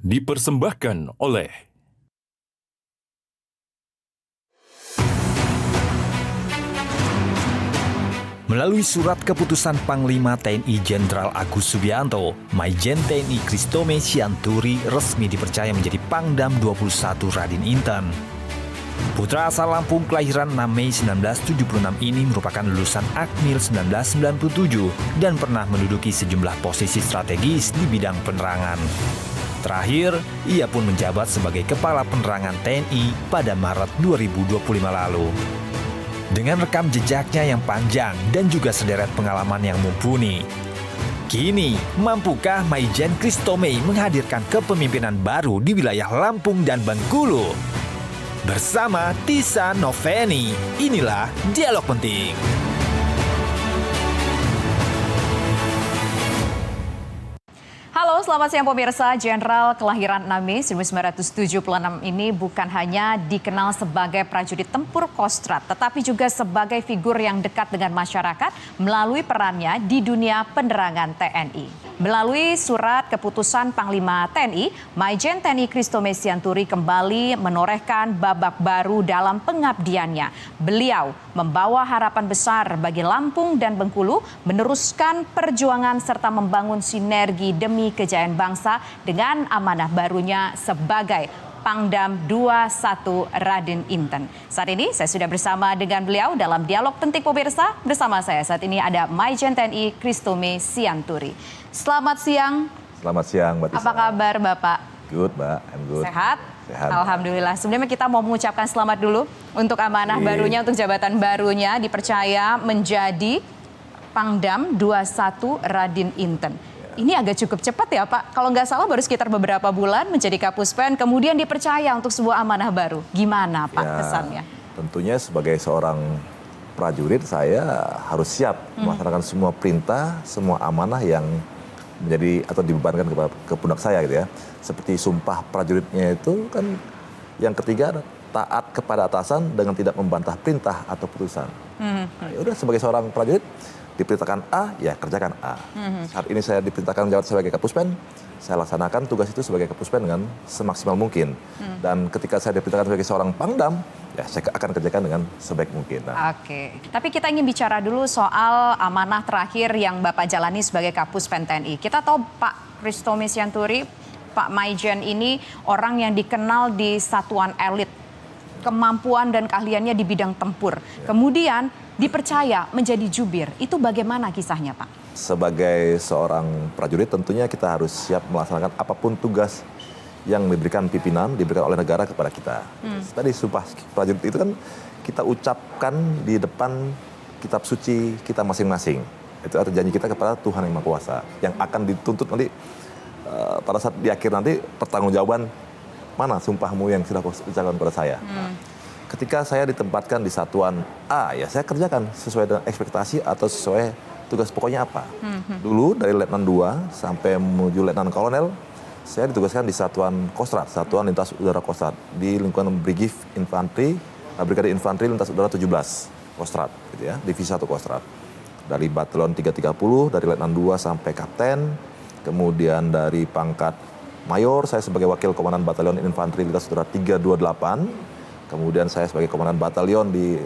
dipersembahkan oleh melalui surat keputusan Panglima TNI Jenderal Agus Subianto, Maijen TNI Christome Sianturi resmi dipercaya menjadi Pangdam 21 Raden Inten. Putra asal Lampung kelahiran 6 Mei 1976 ini merupakan lulusan Akmil 1997 dan pernah menduduki sejumlah posisi strategis di bidang penerangan. Terakhir, ia pun menjabat sebagai Kepala Penerangan TNI pada Maret 2025 lalu. Dengan rekam jejaknya yang panjang dan juga sederet pengalaman yang mumpuni, kini mampukah Maijen Christome menghadirkan kepemimpinan baru di wilayah Lampung dan Bengkulu? Bersama Tisa Noveni, inilah Dialog Penting. Halo, selamat siang pemirsa. Jenderal kelahiran 6 Mei 1976 ini bukan hanya dikenal sebagai prajurit tempur Kostrad, tetapi juga sebagai figur yang dekat dengan masyarakat melalui perannya di dunia penerangan TNI. Melalui surat keputusan Panglima TNI, Maijen TNI Christome Sianturi kembali menorehkan babak baru dalam pengabdiannya. Beliau membawa harapan besar bagi Lampung dan Bengkulu, meneruskan perjuangan serta membangun sinergi demi kejayaan bangsa dengan amanah barunya sebagai Pangdam 21 Raden Inten. Saat ini saya sudah bersama dengan beliau dalam Dialog Penting pemirsa. Bersama saya saat ini ada Maijen TNI Christome Sianturi. Selamat siang. Selamat siang, Mbak Tisa. Apa kabar Bapak? Good, Mbak. I'm good. Sehat? Sehat. Alhamdulillah. Sebelumnya kita mau mengucapkan selamat dulu untuk amanah barunya, untuk jabatan barunya dipercaya menjadi Pangdam 21 Raden Inten. Ini agak cukup cepat ya Pak. Kalau nggak salah baru sekitar beberapa bulan menjadi Kapuspen, kemudian dipercaya untuk sebuah amanah baru. Gimana Pak kesannya? Tentunya sebagai seorang prajurit saya harus siap melaksanakan semua perintah, semua amanah yang menjadi atau dibebankan ke pundak saya gitu ya. Seperti sumpah prajuritnya itu kan yang ketiga taat kepada atasan dengan tidak membantah perintah atau putusan. Nah, ya udah sebagai seorang prajurit diperintahkan A, ya kerjakan A. Saat ini saya diperintahkan menjabat sebagai Kapuspen, saya laksanakan tugas itu sebagai Kapuspen dengan semaksimal mungkin. Dan ketika saya diperintahkan sebagai seorang Pangdam, ya saya akan kerjakan dengan sebaik mungkin. Nah. Oke, tapi kita ingin bicara dulu soal amanah terakhir yang Bapak jalani sebagai Kapuspen TNI. Kita tahu Pak Christome Sianturi, Pak Maijen ini orang yang dikenal di satuan elit, kemampuan dan keahliannya di bidang tempur. Kemudian dipercaya menjadi jubir. Itu bagaimana kisahnya, Pak? Sebagai seorang prajurit tentunya kita harus siap melaksanakan apapun tugas yang diberikan pimpinan, diberikan oleh negara kepada kita. Tadi sumpah prajurit itu kan kita ucapkan di depan kitab suci kita masing-masing. Itu arti janji kita kepada Tuhan Yang Maha Kuasa. Yang akan dituntut nanti pada saat di akhir nanti pertanggungjawaban mana sumpahmu yang sudah kau ucapkan kepada saya. Ketika saya ditempatkan di satuan A, ya saya kerjakan sesuai dengan ekspektasi atau sesuai tugas pokoknya apa. Dulu dari Letnan 2 sampai menuju Letnan Kolonel, saya ditugaskan di Satuan Kostrad, Satuan Lintas Udara Kostrad, di lingkungan Brigif Infanteri, Brigade Infanteri Lintas Udara 17 Kostrad, gitu ya, Divisi 1 Kostrad. Dari Batalion 330, dari Letnan 2 sampai Kapten, kemudian dari pangkat Mayor, saya sebagai Wakil Komandan Batalion Infanteri Lintas Udara 328, kemudian saya sebagai Komandan Batalion di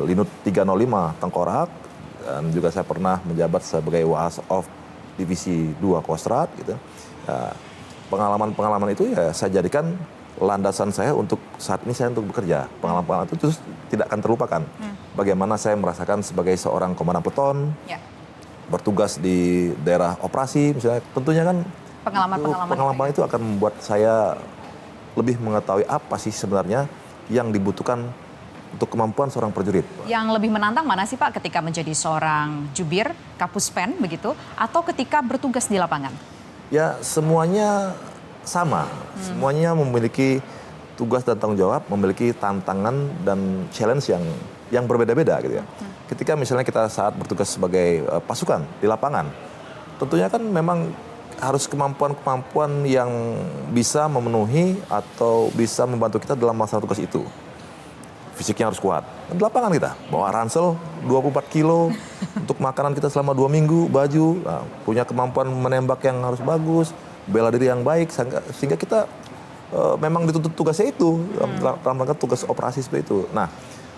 Linut 305 Tengkorak, dan juga saya pernah menjabat sebagai Waas of Divisi 2 Kostrad. Gitu. Ya, pengalaman-pengalaman itu ya saya jadikan landasan saya untuk saat ini saya untuk bekerja. Pengalaman-pengalaman itu terus tidak akan terlupakan. Bagaimana saya merasakan sebagai seorang komandan peleton, bertugas di daerah operasi misalnya, tentunya kan pengalaman itu akan membuat saya lebih mengetahui apa sih sebenarnya yang dibutuhkan untuk kemampuan seorang prajurit. Yang lebih menantang mana sih Pak ketika menjadi seorang jubir, Kapuspen begitu, atau ketika bertugas di lapangan? Ya semuanya sama, semuanya memiliki tugas dan tanggung jawab, memiliki tantangan dan challenge yang berbeda-beda gitu ya. Ketika misalnya kita saat bertugas sebagai pasukan di lapangan, tentunya kan memang harus kemampuan-kemampuan yang bisa memenuhi atau bisa membantu kita dalam masa tugas itu. Fisiknya harus kuat. Di lapangan kita, bawa ransel 24 kilo untuk makanan kita selama 2 minggu, baju, punya kemampuan menembak yang harus bagus, bela diri yang baik, sehingga kita memang dituntut tugasnya itu, dalam rangka tugas operasi seperti itu. Nah,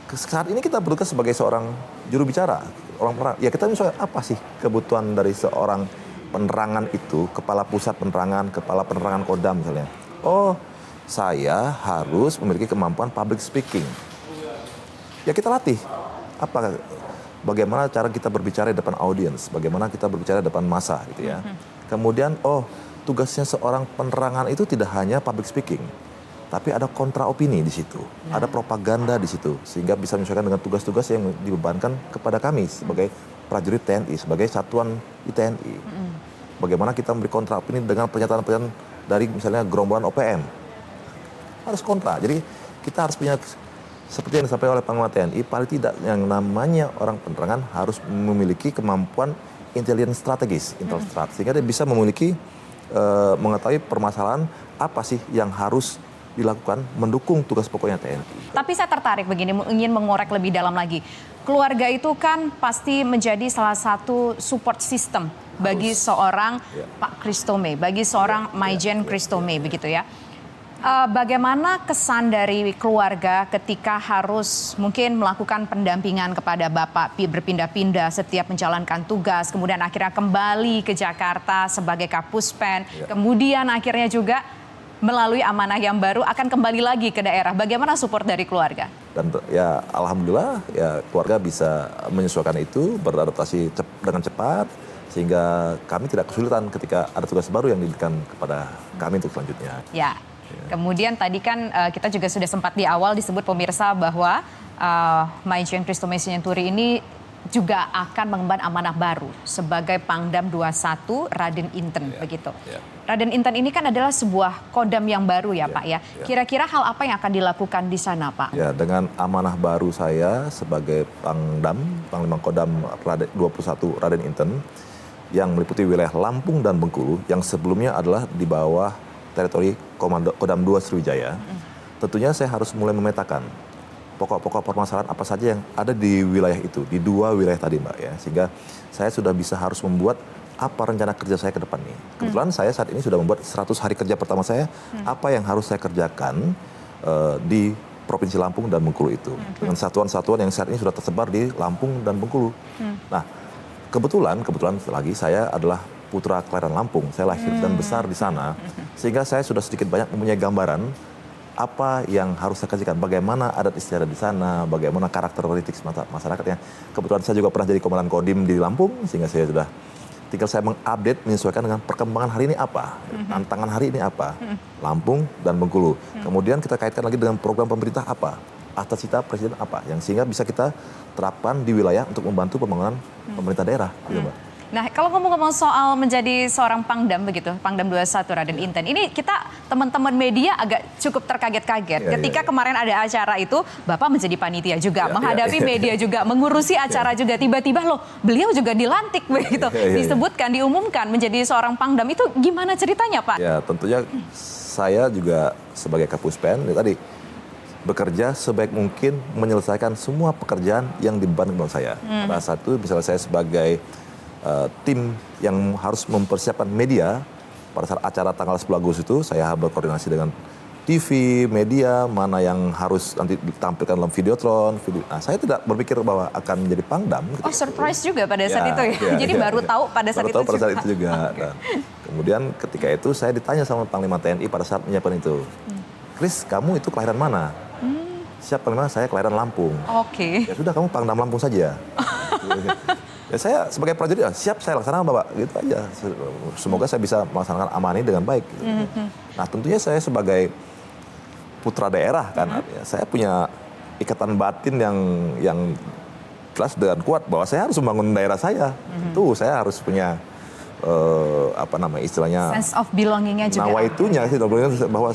saat ini kita bertugas sebagai seorang juru bicara, orang perang. Ya kita misalnya apa sih kebutuhan dari seorang penerangan itu, kepala pusat penerangan, kepala penerangan Kodam misalnya. Oh, saya harus memiliki kemampuan public speaking. Ya kita latih. Bagaimana cara kita berbicara di depan audiens, bagaimana kita berbicara di depan massa gitu ya. Kemudian, tugasnya seorang penerangan itu tidak hanya public speaking, tapi ada kontra opini di situ, ada propaganda di situ, sehingga bisa menyesuaikan dengan tugas-tugas yang dibebankan kepada kami sebagai prajurit TNI, sebagai satuan di TNI. Bagaimana kita memberi kontra opini dengan pernyataan-pernyataan dari misalnya gerombolan OPM. Harus kontra, jadi kita harus punya, seperti yang disampaikan oleh Panglima TNI, paling tidak yang namanya orang penerangan harus memiliki kemampuan intelligence strategis, intelstrat, sehingga dia bisa memiliki, mengetahui permasalahan apa sih yang harus dilakukan mendukung tugas pokoknya TNI. Tapi saya tertarik begini, ingin mengorek lebih dalam lagi. Keluarga itu kan pasti menjadi salah satu support system bagi seorang Pak Christomé, bagi seorang Maijen Christomé, begitu ya. Bagaimana kesan dari keluarga ketika harus mungkin melakukan pendampingan kepada Bapak berpindah-pindah setiap menjalankan tugas, kemudian akhirnya kembali ke Jakarta sebagai Kapuspen, kemudian akhirnya juga melalui amanah yang baru akan kembali lagi ke daerah. Bagaimana support dari keluarga? Dan ya alhamdulillah ya keluarga bisa menyesuaikan itu, beradaptasi dengan cepat, sehingga kami tidak kesulitan ketika ada tugas baru yang diberikan kepada kami untuk selanjutnya. Ya. Kemudian tadi kan kita juga sudah sempat di awal disebut pemirsa bahwa Maijen Christomé Sianturi ini juga akan mengemban amanah baru sebagai Pangdam 21 Raden Inten, begitu. Raden Inten ini kan adalah sebuah kodam yang baru ya Pak ya. Kira-kira hal apa yang akan dilakukan di sana Pak? Ya, dengan amanah baru saya sebagai Pangdam, Panglima Kodam 21 Raden Inten yang meliputi wilayah Lampung dan Bengkulu yang sebelumnya adalah di bawah teritori Kodam 2 Sriwijaya, tentunya saya harus mulai memetakan pokok-pokok permasalahan apa saja yang ada di wilayah itu, di dua wilayah tadi Mbak ya, sehingga saya sudah bisa harus membuat apa rencana kerja saya ke depan nih. Kebetulan saya saat ini sudah membuat 100 hari kerja pertama saya, apa yang harus saya kerjakan di Provinsi Lampung dan Bengkulu itu, dengan satuan-satuan yang saat ini sudah tersebar di Lampung dan Bengkulu. Nah, kebetulan lagi saya adalah putra kelahiran Lampung, saya lahir dan besar di sana, sehingga saya sudah sedikit banyak mempunyai gambaran apa yang harus saya kerjakan, bagaimana adat istiadat di sana, bagaimana karakter politik masyarakatnya. Kebetulan saya juga pernah jadi komandan Kodim di Lampung, sehingga saya sudah tinggal saya mengupdate, menyesuaikan dengan perkembangan hari ini apa, tantangan hari ini apa, Lampung dan Bengkulu. Kemudian kita kaitkan lagi dengan program pemerintah apa, atas cita presiden apa, yang sehingga bisa kita terapkan di wilayah untuk membantu pembangunan pemerintah daerah, gitu Mbak. Nah, kalau ngomong-ngomong soal menjadi seorang Pangdam begitu, Pangdam 21 Raden Inten, ini kita teman-teman media agak cukup terkaget-kaget. Ketika kemarin ada acara itu, Bapak menjadi panitia juga, menghadapi media juga, mengurusi acara juga. Tiba-tiba loh, beliau juga dilantik begitu, disebutkan, diumumkan menjadi seorang Pangdam. Itu gimana ceritanya Pak? Ya, tentunya saya juga sebagai Kapuspen, tadi bekerja sebaik mungkin menyelesaikan semua pekerjaan yang dibebankan kepada saya. Pada saat itu, misalnya saya sebagai tim yang harus mempersiapkan media pada saat acara tanggal 10 Agustus itu, saya berkoordinasi dengan TV, media, mana yang harus nanti ditampilkan dalam videotron. Nah, saya tidak berpikir bahwa akan menjadi Pangdam. Oh, surprise juga pada saat itu ya? Jadi baru tahu pada saat itu juga. Dan kemudian ketika itu saya ditanya sama Panglima TNI pada saat menyiapkan itu. Chris, kamu itu kelahiran mana? Siap Panglima, saya kelahiran Lampung. Oke. Ya sudah, kamu Pangdam Lampung saja. Ya saya sebagai prajurit siap saya laksanakan Bapak, gitu aja. Semoga saya bisa melaksanakan amanah ini dengan baik. Gitu. Nah tentunya saya sebagai putra daerah kan, saya punya ikatan batin yang jelas dan kuat bahwa saya harus membangun daerah saya. Tuh saya harus punya istilahnya sense of belongingnya juga. Nawaitunya sih bahwa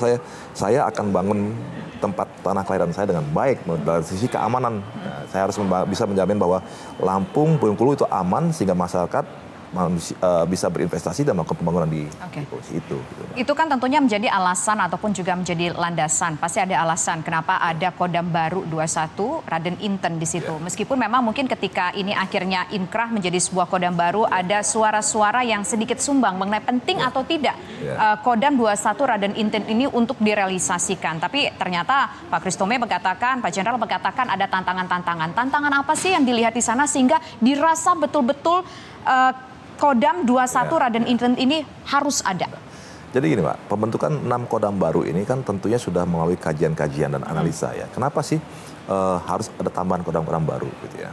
saya akan bangun tempat tanah kelahiran saya dengan baik dari sisi keamanan. Nah, saya harus bisa menjamin bahwa Lampung, Bengkulu itu aman sehingga masyarakat bisa berinvestasi dan melakukan pembangunan di Oke. posisi itu. Gitu. Itu kan tentunya menjadi alasan ataupun juga menjadi landasan. Pasti ada alasan kenapa ada Kodam baru 21 Raden Inten di situ. Meskipun memang mungkin ketika ini akhirnya inkrah menjadi sebuah Kodam baru, ada suara-suara yang sedikit sumbang mengenai penting atau tidak Kodam 21 Raden Inten ini untuk direalisasikan. Tapi ternyata Pak Christomay mengatakan, Pak Jenderal mengatakan ada tantangan-tantangan. Tantangan apa sih yang dilihat di sana sehingga dirasa betul-betul Kodam 21 Raden Inten ini harus ada? Jadi gini Pak, pembentukan 6 Kodam baru ini kan tentunya sudah melalui kajian-kajian dan analisa ya. Kenapa sih harus ada tambahan Kodam-Kodam baru gitu ya.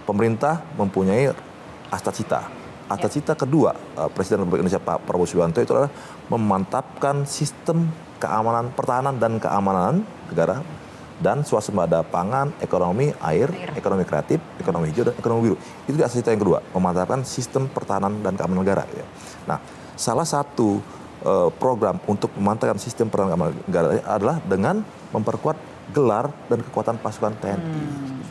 Pemerintah mempunyai Astacita. Astacita kedua Presiden Republik Indonesia Pak Prabowo Subianto itu adalah memantapkan sistem keamanan, pertahanan dan keamanan negara dan swasembada pangan, ekonomi, air, ekonomi kreatif, ekonomi hijau, dan ekonomi biru. Itu di Astacita yang kedua, memantapkan sistem pertahanan dan keamanan negara. Ya. Nah, salah satu program untuk memantapkan sistem pertahanan keamanan negara adalah dengan memperkuat gelar dan kekuatan pasukan TNI.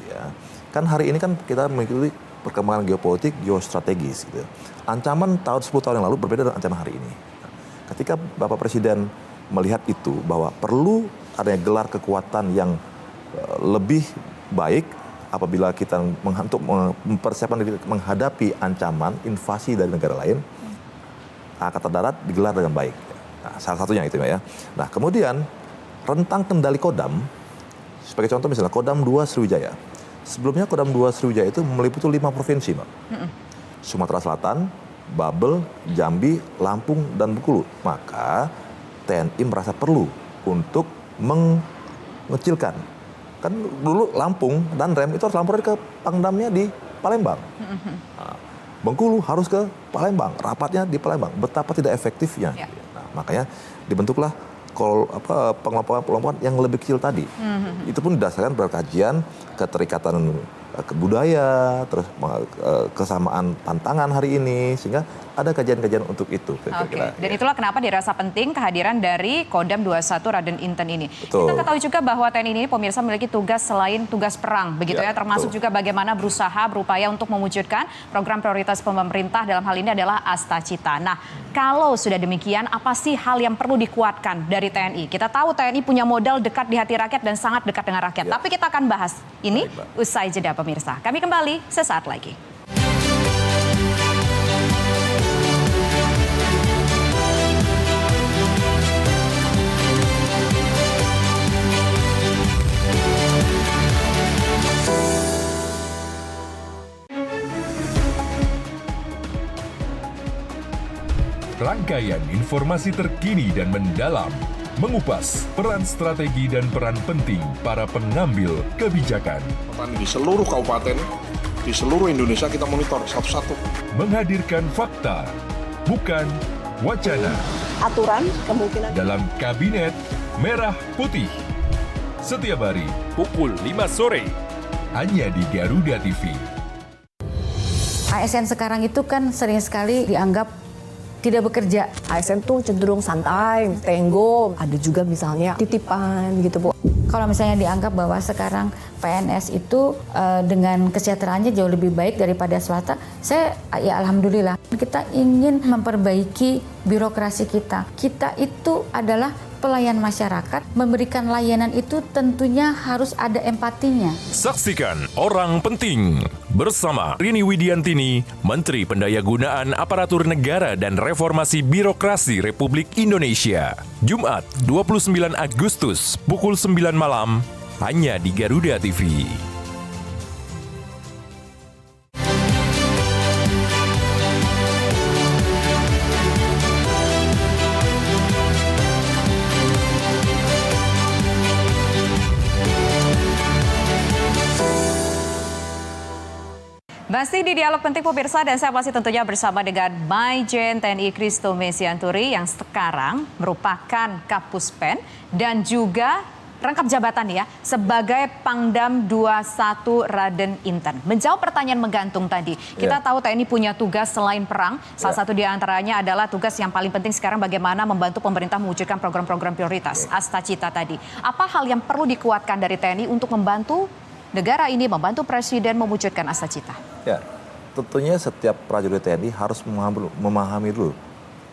Ya. Kan hari ini kan kita mengikuti perkembangan geopolitik, geostrategis. Gitu. Ancaman tahun 10 tahun yang lalu berbeda dengan ancaman hari ini. Ketika Bapak Presiden melihat itu bahwa perlu adanya gelar kekuatan yang lebih baik apabila kita untuk mempersiapkan diri menghadapi ancaman invasi dari negara lain, Angkatan Darat digelar dengan baik. Nah, salah satunya itu ya. Nah, kemudian rentang kendali Kodam, sebagai contoh misalnya Kodam 2 Sriwijaya. Sebelumnya Kodam 2 Sriwijaya itu meliputi 5 provinsi, Mbak. Sumatera Selatan, Babel, Jambi, Lampung, dan Bengkulu. Maka TNI merasa perlu untuk mengecilkan. Kan dulu Lampung dan Rem itu harus laporan ke Pangdamnya di Palembang. Nah, Bengkulu harus ke Palembang, rapatnya di Palembang. Betapa tidak efektifnya. Nah, makanya dibentuklah pengelompokan yang lebih kecil tadi. Itu pun didasarkan berkajian keterikatan budaya, terus kesamaan tantangan hari ini, sehingga ada kajian-kajian untuk itu. Oke. Dan itulah kenapa dirasa penting kehadiran dari Kodam 21 Raden Inten ini. Betul. Kita ketahui juga bahwa TNI ini pemirsa memiliki tugas selain tugas perang, begitu ya, termasuk juga bagaimana berusaha berupaya untuk mewujudkan program prioritas pemerintah dalam hal ini adalah Astacita. Nah, kalau sudah demikian, apa sih hal yang perlu dikuatkan dari TNI? Kita tahu TNI punya modal dekat di hati rakyat dan sangat dekat dengan rakyat. Tapi kita akan bahas ini usai jeda pemirsa. Kami kembali sesaat lagi. Rangkaian informasi terkini dan mendalam, mengupas peran strategi dan peran penting para pengambil kebijakan. Di seluruh kabupaten, di seluruh Indonesia kita monitor satu-satu. Menghadirkan fakta, bukan wacana. Aturan kemungkinan Dalam Kabinet Merah Putih. Setiap hari pukul 5 sore. Hanya di Garuda TV. ASN sekarang itu kan sering sekali dianggap tidak bekerja. ASN tuh cenderung santai, tenggo, ada juga misalnya titipan gitu Bu. Kalau misalnya dianggap bahwa sekarang PNS itu dengan kesejahteraannya jauh lebih baik daripada swasta, saya ya alhamdulillah. Kita ingin memperbaiki birokrasi kita. Kita itu adalah pelayan masyarakat, memberikan layanan itu tentunya harus ada empatinya. Saksikan Orang Penting bersama Rini Widiantini, Menteri Pendayagunaan Aparatur Negara dan Reformasi Birokrasi Republik Indonesia. Jumat 29 Agustus pukul 9 malam hanya di Garuda TV. Masih di Dialog Penting pemirsa dan saya masih tentunya bersama dengan Maijen TNI Christomay Sianturi yang sekarang merupakan Kapuspen dan juga rangkap jabatan ya sebagai Pangdam 21 Raden Inten. Menjawab pertanyaan menggantung tadi, kita tahu TNI punya tugas selain perang, salah satu di antaranya adalah tugas yang paling penting sekarang bagaimana membantu pemerintah mewujudkan program-program prioritas, Astacita tadi. Apa hal yang perlu dikuatkan dari TNI untuk membantu negara ini, membantu Presiden mewujudkan Astacita? Ya, tentunya setiap prajurit TNI harus memahami dulu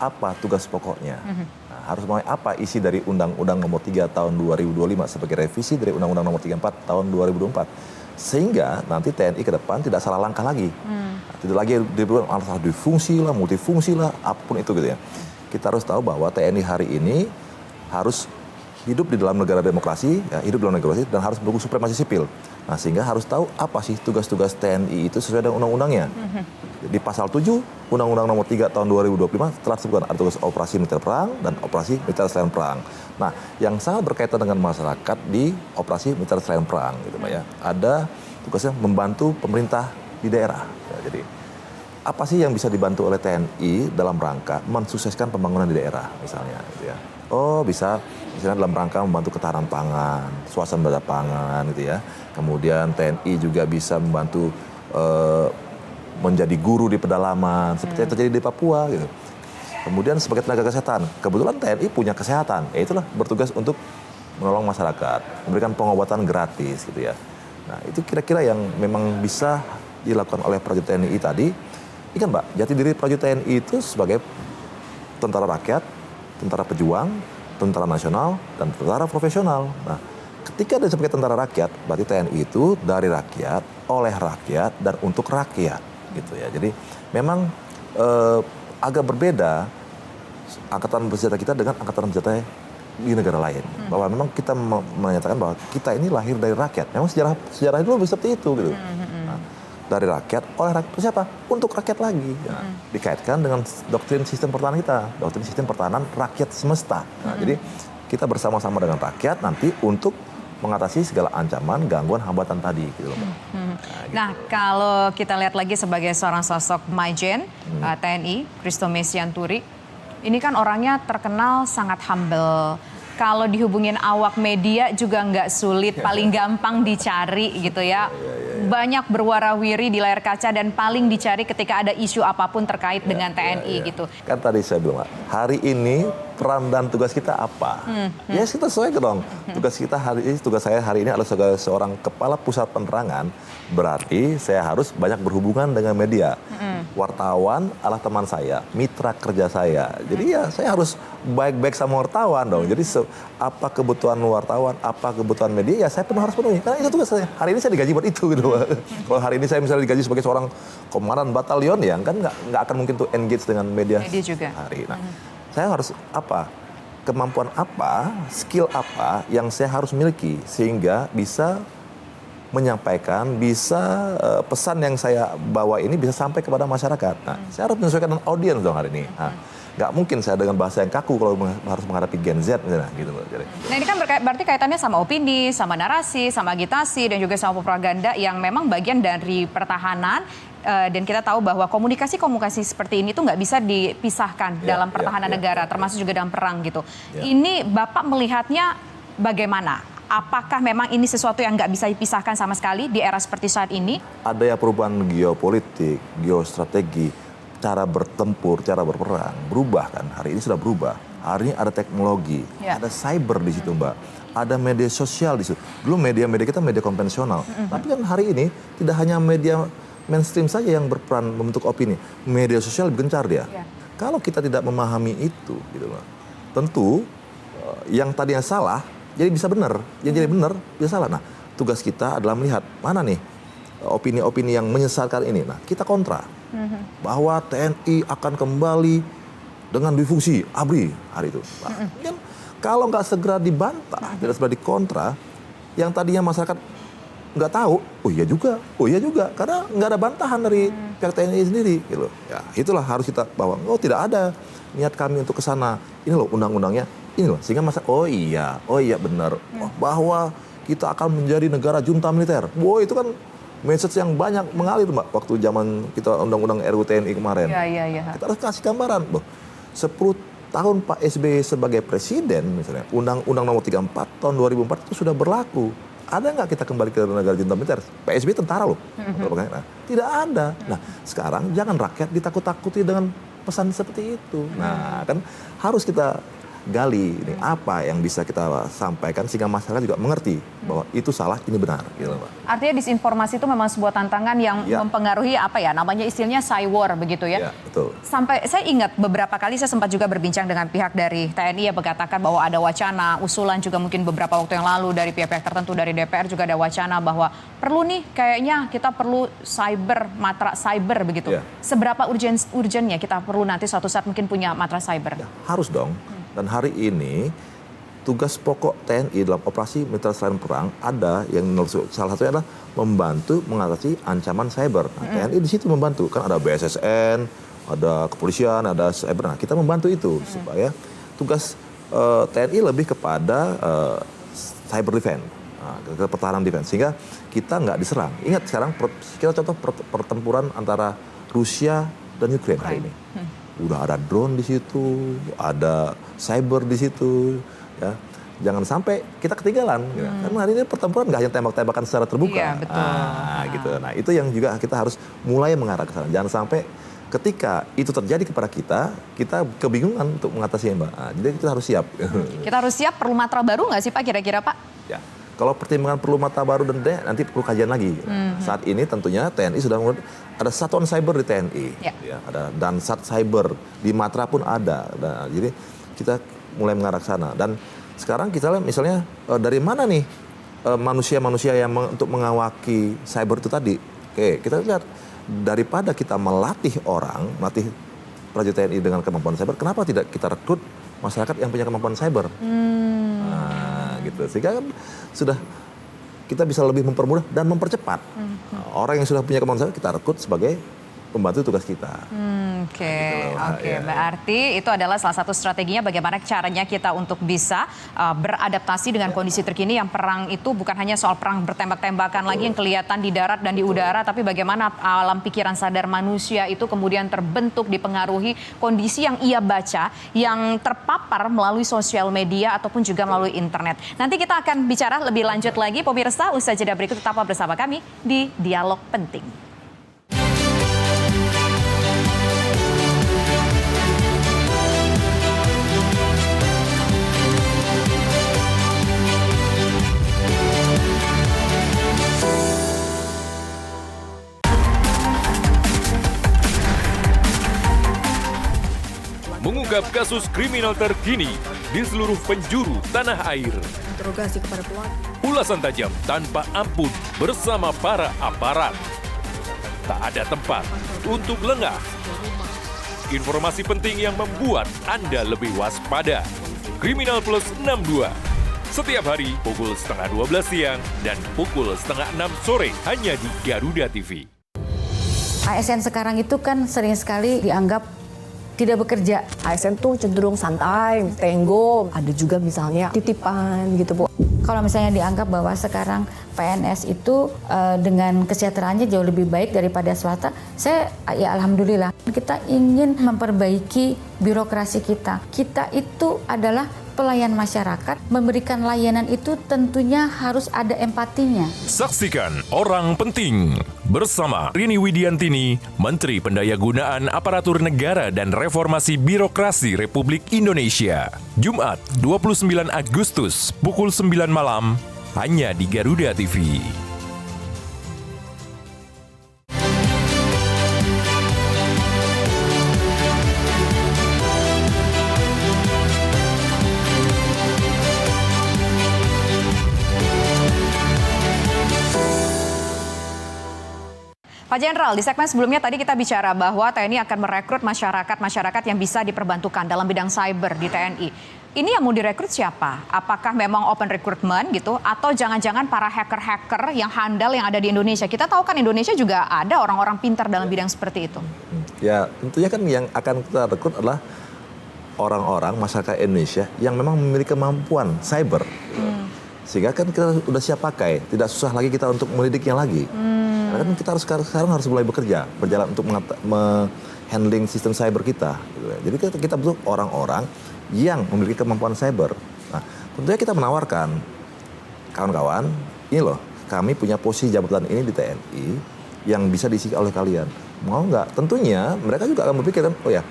apa tugas pokoknya. Nah, harus memahami apa isi dari Undang-Undang Nomor 3 Tahun 2025 sebagai revisi dari Undang-Undang Nomor 34 Tahun 2024. Sehingga nanti TNI ke depan tidak salah langkah lagi. Nah, tidak lagi diberikan alasan difungsi lah, multifungsi lah, apapun itu gitu ya. Kita harus tahu bahwa TNI hari ini harus hidup di dalam negara demokrasi, ya, hidup di dalam negara demokrasi dan harus mendukung supremasi sipil. Nah, sehingga harus tahu apa sih tugas-tugas TNI itu sesuai dengan undang-undangnya. Di pasal 7 Undang-Undang Nomor 3 Tahun 2025 telah disebutkan ada tugas operasi militer perang dan operasi militer selain perang. Nah, yang sangat berkaitan dengan masyarakat di operasi militer selain perang gitu Pak ya. Ada tugasnya membantu pemerintah di daerah. Ya, jadi apa sih yang bisa dibantu oleh TNI dalam rangka mensukseskan pembangunan di daerah misalnya gitu ya. Oh, bisa misalnya dalam rangka membantu ketahanan pangan, swasembada pangan gitu ya. Kemudian TNI juga bisa membantu menjadi guru di pedalaman seperti yang terjadi di Papua gitu. Kemudian sebagai tenaga kesehatan, kebetulan TNI punya kesehatan, ya itulah bertugas untuk menolong masyarakat, memberikan pengobatan gratis gitu ya. Nah, itu kira-kira yang memang bisa dilakukan oleh prajurit TNI tadi. Ikan Mbak, jati diri prajurit TNI itu sebagai tentara rakyat, tentara pejuang, tentara nasional, dan tentara profesional. Nah, ketika dia sebagai tentara rakyat, berarti TNI itu dari rakyat, oleh rakyat, dan untuk rakyat. Gitu ya. Jadi memang agak berbeda angkatan bersenjata kita dengan angkatan bersenjata di negara lain. Bahwa memang kita menyatakan bahwa kita ini lahir dari rakyat. Memang sejarah dulu seperti itu gitu. Nah, dari rakyat, oleh rakyat, siapa? Untuk rakyat lagi. Ya. Dikaitkan dengan doktrin sistem pertahanan kita, doktrin sistem pertahanan rakyat semesta. Nah, jadi kita bersama-sama dengan rakyat nanti untuk mengatasi segala ancaman, gangguan, hambatan tadi gitu loh. Nah, kalau kita lihat lagi sebagai seorang sosok Maijen TNI, Christomé Sianturi, ini kan orangnya terkenal sangat humble. Kalau dihubungin awak media juga nggak sulit, paling gampang dicari gitu ya. Banyak berwarawiri di layar kaca dan paling dicari ketika ada isu apapun terkait dengan TNI gitu. Kan tadi saya bilang, hari ini peran dan tugas kita apa? Ya kita sesuai dong. Tugas saya hari ini adalah sebagai seorang kepala pusat penerangan, berarti saya harus banyak berhubungan dengan media. Wartawan adalah teman saya, mitra kerja saya. Jadi ya saya harus baik-baik sama wartawan dong. Jadi apa kebutuhan wartawan, apa kebutuhan media, ya saya harus penuhi. Karena itu tugas saya. Hari ini saya digaji buat itu gitu. Kalau hari ini saya misalnya digaji sebagai seorang komandan batalion, ya kan nggak akan mungkin tuh engage dengan media juga. Hari. Nah, saya harus apa? Kemampuan apa, skill apa yang saya harus miliki sehingga bisa menyampaikan, bisa pesan yang saya bawa ini bisa sampai kepada masyarakat. Nah, saya harus menyesuaikan dengan audiens dong hari ini. Nah, nggak mungkin saya dengan bahasa yang kaku kalau harus menghadapi Gen Z misalnya gitu loh. Nah, ini kan berarti kaitannya sama opini, sama narasi, sama agitasi dan juga sama propaganda yang memang bagian dari pertahanan. Dan kita tahu bahwa komunikasi seperti ini tuh nggak bisa dipisahkan dalam pertahanan negara, termasuk juga dalam perang gitu. Ini Bapak melihatnya bagaimana? Apakah memang ini sesuatu yang nggak bisa dipisahkan sama sekali di era seperti saat ini? Ada ya perubahan geopolitik, geostrategi, cara bertempur, cara berperang berubah kan. Hari ini sudah berubah. Hari ini ada teknologi, ada cyber di situ Mbak. Ada media sosial di situ. Dulu media-media kita media konvensional. Tapi kan hari ini tidak hanya media mainstream saja yang berperan membentuk opini. Media sosial lebih gencar dia. Kalau kita tidak memahami itu, gitu loh. Tentu yang tadinya salah jadi bisa benar, yang jadi benar bisa salah. Nah, tugas kita adalah melihat mana nih opini-opini yang menyesatkan ini. Nah, kita kontra bahwa TNI akan kembali dengan difungsi ABRI hari itu. Nah, kan kalau nggak segera dibantah, tidak segera dikontra, yang tadinya masyarakat nggak tahu, oh iya juga, karena nggak ada bantahan dari pihak TNI sendiri, gitu. Ya, itulah harus kita bawa. Oh, tidak ada niat kami untuk ke sana. Ini loh undang-undangnya, ini loh. Sehingga oh iya benar. Oh, bahwa kita akan menjadi negara junta militer. Wow, itu kan message yang banyak mengalir Mbak waktu zaman kita undang-undang RUU TNI kemarin. Iya. Kita harus kasih gambaran, 10 tahun Pak SBY sebagai presiden misalnya, Undang-Undang Nomor 34 tahun 2004 itu sudah berlaku. Ada nggak kita kembali ke negara junta militer? Pak SBY tentara loh. Nah, tidak ada. Nah, sekarang jangan rakyat ditakut-takuti dengan pesan seperti itu. Nah, kan harus kita gali ini apa yang bisa kita sampaikan sehingga masyarakat juga mengerti bahwa itu salah, ini benar. Gitu, Pak. Artinya disinformasi itu memang sebuah tantangan yang mempengaruhi namanya istilahnya cyber begitu ya. Ya, betul. Sampai saya ingat beberapa kali saya sempat juga berbincang dengan pihak dari TNI yang mengatakan bahwa ada wacana, usulan juga mungkin beberapa waktu yang lalu dari pihak-pihak tertentu dari DPR juga ada wacana bahwa perlu nih kayaknya kita perlu matra cyber begitu. Seberapa urgennya kita perlu nanti suatu saat mungkin punya matra cyber? Ya, harus dong. Dan hari ini tugas pokok TNI dalam operasi militer selain perang ada yang salah satunya adalah membantu mengatasi ancaman cyber. Nah, TNI di situ membantu, kan ada BSSN, ada kepolisian, ada cyber. Nah, kita membantu itu supaya tugas TNI lebih kepada cyber defense, ke pertahanan defense, sehingga kita nggak diserang. Ingat sekarang kita contoh pertempuran antara Rusia dan Ukraina hari ini. Udah ada drone di situ, ada cyber di situ, ya. Jangan sampai kita ketinggalan. Gitu. Karena hari ini pertempuran nggak hanya tembak-tembakan secara terbuka. Iya, betul. Gitu. Nah, itu yang juga kita harus mulai mengarah ke sana. Jangan sampai ketika itu terjadi kepada kita kebingungan untuk mengatasinya, Mbak. Nah, jadi kita harus siap. Kita harus siap, perlu matra baru nggak sih Pak kira-kira Pak? Ya. Kalau pertimbangan perlu mata baru dan nanti perlu kajian lagi. Saat ini tentunya TNI sudah ada satuan cyber di TNI, ya, ada Dansat Cyber di Matra pun ada. Nah, jadi kita mulai mengarah ke sana. Dan sekarang kita lihat misalnya dari mana nih manusia-manusia yang untuk mengawaki cyber itu tadi. Oke, kita lihat daripada kita melatih prajurit TNI dengan kemampuan cyber, kenapa tidak kita rekrut masyarakat yang punya kemampuan cyber? Gitu. Sehingga kan sudah kita bisa lebih mempermudah dan mempercepat. Orang yang sudah punya kemampuan kita rekrut sebagai pembantu tugas kita. Oke. Berarti itu adalah salah satu strateginya bagaimana caranya kita untuk bisa beradaptasi dengan kondisi terkini yang perang itu bukan hanya soal perang bertembak-tembakan lagi yang kelihatan di darat dan di udara, tapi bagaimana alam pikiran sadar manusia itu kemudian terbentuk dipengaruhi kondisi yang ia baca, yang terpapar melalui sosial media ataupun juga melalui internet. Nanti kita akan bicara lebih lanjut lagi, pemirsa, usai jeda berikut tetap bersama kami di Dialog Penting. Mengungkap kasus kriminal terkini di seluruh penjuru tanah air. Interogasi kepada pelaku. Ulasan tajam tanpa ampun bersama para aparat. Tak ada tempat untuk lengah. Informasi penting yang membuat Anda lebih waspada. Kriminal Plus 62. Setiap hari pukul 11:30 siang dan pukul 5:30 sore hanya di Garuda TV. ASN sekarang itu kan sering sekali dianggap tidak bekerja. ASN tuh cenderung santai, tenggo, ada juga misalnya titipan gitu, Bu. Kalau misalnya dianggap bahwa sekarang PNS itu dengan kesejahteraannya jauh lebih baik daripada swasta, saya ya alhamdulillah. Kita ingin memperbaiki birokrasi kita. Kita itu adalah pelayan masyarakat, memberikan layanan itu tentunya harus ada empatinya. Saksikan Orang Penting bersama Rini Widiantini, Menteri Pendayagunaan Aparatur Negara dan Reformasi Birokrasi Republik Indonesia. Jumat 29 Agustus pukul 9 malam hanya di Garuda TV. Pak Jenderal, di segmen sebelumnya tadi kita bicara bahwa TNI akan merekrut masyarakat yang bisa diperbantukan dalam bidang cyber di TNI. Ini yang mau direkrut siapa? Apakah memang open recruitment gitu? Atau jangan-jangan para hacker-hacker yang handal yang ada di Indonesia? Kita tahu kan Indonesia juga ada orang-orang pintar dalam bidang seperti itu. Ya, tentunya kan yang akan kita rekrut adalah orang-orang masyarakat Indonesia yang memang memiliki kemampuan cyber. Sehingga kan kita udah siap pakai, tidak susah lagi kita untuk melidiknya lagi. Karena kan kita sekarang harus mulai berjalan untuk handling sistem cyber kita. Jadi kita butuh orang-orang yang memiliki kemampuan cyber. Nah, tentunya kita menawarkan kawan-kawan, ini loh, kami punya posisi jabatan ini di TNI yang bisa diisi oleh kalian. Mau nggak? Tentunya mereka juga akan berpikir, oh ya,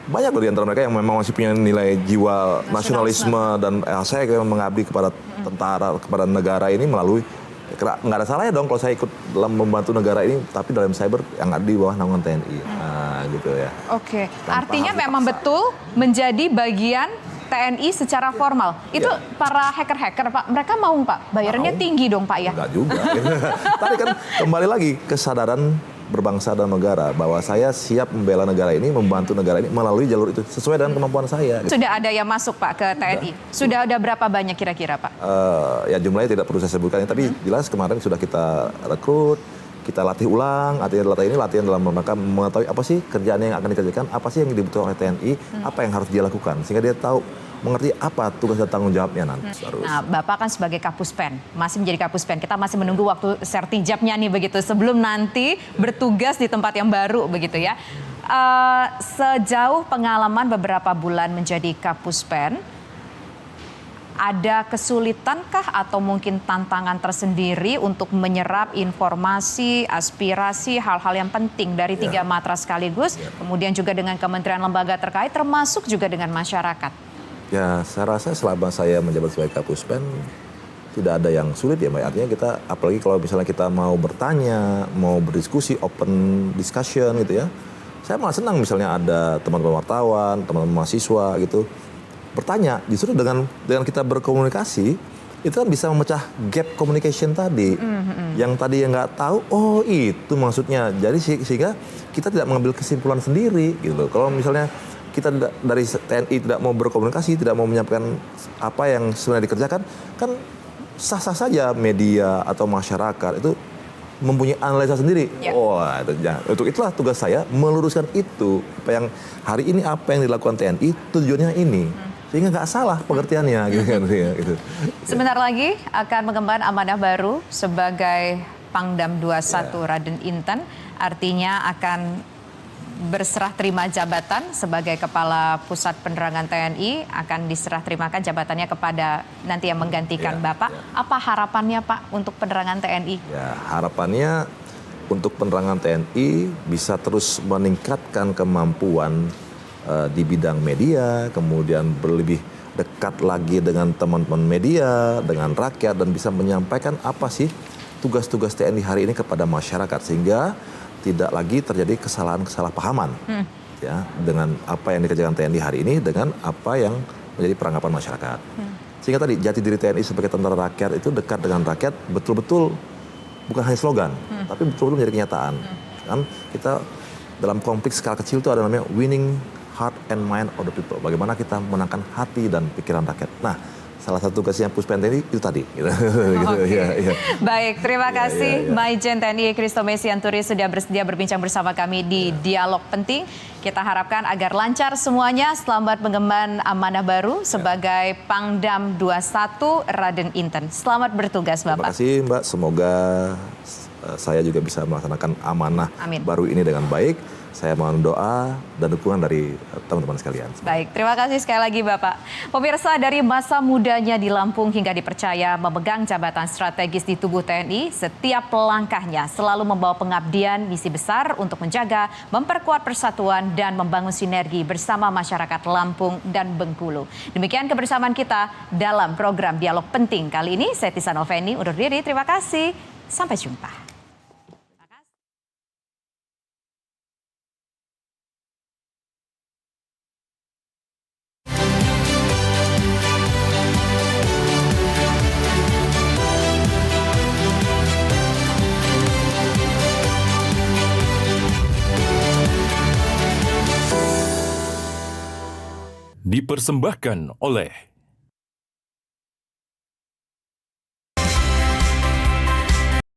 banyak loh di antara mereka yang memang masih punya nilai jiwa nasionalisme dan saya mengabdi kepada tentara, kepada negara ini melalui, nggak ada salahnya dong kalau saya ikut dalam membantu negara ini, tapi dalam cyber yang ada di bawah naungan TNI. Nah, gitu ya. Oke, Tanpa artinya harus memang dipaksa. betul menjadi bagian TNI secara formal. Itu para hacker-hacker, Pak, mereka mau, Pak? Bayarannya Mau. tinggi dong, Pak, ya? Enggak juga. Tadi kan kembali lagi kesadaran berbangsa dan negara bahwa saya siap membela negara ini, membantu negara ini melalui jalur itu sesuai dengan kemampuan saya. Gitu. Sudah ada yang masuk, Pak, ke TNI? Sudah ada berapa banyak kira-kira, Pak? Ya jumlahnya tidak perlu saya sebutkan, tapi jelas kemarin sudah kita rekrut, kita latih ulang. Artinya latihan dalam rangka mengetahui apa sih kerjaan yang akan dikerjakan, apa sih yang dibutuhkan oleh TNI, apa yang harus dia lakukan, sehingga dia tahu mengerti apa tugas dan tanggung jawabnya nanti. Nah, Bapak kan sebagai Kapuspen, masih menjadi Kapuspen. Kita masih menunggu waktu sertijabnya nih begitu, sebelum nanti bertugas di tempat yang baru begitu ya. Sejauh pengalaman beberapa bulan menjadi Kapuspen, ada kesulitankah atau mungkin tantangan tersendiri untuk menyerap informasi, aspirasi, hal-hal yang penting dari tiga matra sekaligus, kemudian juga dengan kementerian lembaga terkait, termasuk juga dengan masyarakat? Ya, saya rasa selama saya menjabat sebagai Kapuspen tidak ada yang sulit ya, Mbak. Artinya kita, apalagi kalau misalnya kita mau bertanya, mau berdiskusi, open discussion gitu ya. Saya malah senang misalnya ada teman-teman wartawan, teman-teman mahasiswa gitu bertanya. Justru dengan kita berkomunikasi itu kan bisa memecah gap communication tadi. Yang tadi yang nggak tahu, oh itu maksudnya. Jadi sehingga kita tidak mengambil kesimpulan sendiri gitu. Kalau misalnya kita dari TNI tidak mau berkomunikasi, tidak mau menyampaikan apa yang sebenarnya dikerjakan, kan sah-sah saja media atau masyarakat itu mempunyai analisa sendiri. Oh, untuk itulah tugas saya meluruskan itu. Apa yang hari ini apa yang dilakukan TNI tujuannya ini, sehingga nggak salah pengertiannya gitu. Sebentar lagi akan mengemban amanah baru sebagai Pangdam 21 Raden Inten, artinya akan berserah terima jabatan sebagai Kepala Pusat Penerangan TNI, akan diserah terimakan jabatannya kepada nanti yang menggantikan Bapak. Apa harapannya Pak untuk penerangan TNI? Ya, harapannya untuk penerangan TNI bisa terus meningkatkan kemampuan di bidang media, kemudian berlebih dekat lagi dengan teman-teman media, dengan rakyat, dan bisa menyampaikan apa sih tugas-tugas TNI hari ini kepada masyarakat, sehingga tidak lagi terjadi kesalahpahaman ya dengan apa yang dikerjakan TNI hari ini dengan apa yang menjadi peranggapan masyarakat. Sehingga tadi jati diri TNI sebagai tentara rakyat itu dekat dengan rakyat, betul-betul bukan hanya slogan, tapi betul-betul menjadi kenyataan. Kan kita dalam konflik skala kecil itu ada namanya winning heart and mind of the people. Bagaimana kita menangkan hati dan pikiran rakyat. Nah, salah satu tugasnya Puspen TNI itu tadi. Gitu. Baik, terima kasih Maijen TNI Christomay Sianturi sudah bersedia berbincang bersama kami di Dialog Penting. Kita harapkan agar lancar semuanya. Selamat mengemban amanah baru sebagai Pangdam 21 Raden Inten. Selamat bertugas Bapak. Terima kasih Mbak, semoga saya juga bisa melaksanakan amanah baru ini dengan baik. Saya mohon doa dan dukungan dari teman-teman sekalian. Baik, terima kasih sekali lagi Bapak. Pemirsa, dari masa mudanya di Lampung hingga dipercaya memegang jabatan strategis di tubuh TNI, setiap langkahnya selalu membawa pengabdian misi besar untuk menjaga, memperkuat persatuan dan membangun sinergi bersama masyarakat Lampung dan Bengkulu. Demikian kebersamaan kita dalam program Dialog Penting kali ini. Saya Tisa Noveni undur diri, terima kasih. Sampai jumpa. Dipersembahkan oleh